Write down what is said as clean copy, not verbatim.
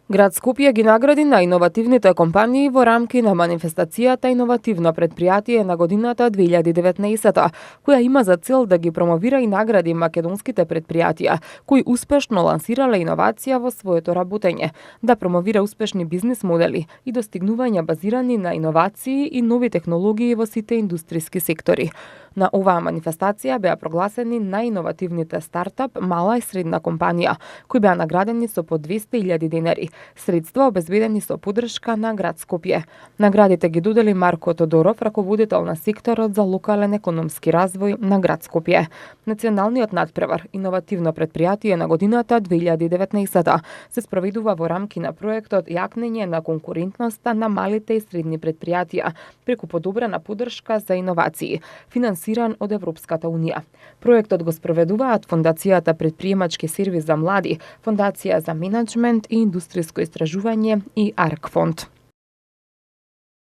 Град Скопје ги награди најиновативните компании во рамки на манифестацијата Иновативно предпријатие на годината 2019, која има за цел да ги промовира и награди македонските предпријатија кои успешно лансирале иновација во своето работење, да промовира успешни бизнис модели и достигнувања базирани на иновации и нови технологии во сите индустријски сектори. На оваа манифестација беа прогласени најиновативните стартап мала и средна компанија, кои беа наградени со по 200.000 денари, средства обезбедени со поддршка на град Скопје. Наградите ги додели Марко Тодоров, раководител на секторот за локален економски развој на град Скопје. Националниот надпревар Иновативно предпријатие на годината 2019 се спроведува во рамки на проектот Јакнење на конкурентноста на малите и средни предпријатија преку подобрена поддршка за иновации, финансиран од Европската унија. Проектот го спроведуваат Фондацијата Предприемачки сервис за млади, Фондација за менаџмент и индустријско истражување и АРК фонд.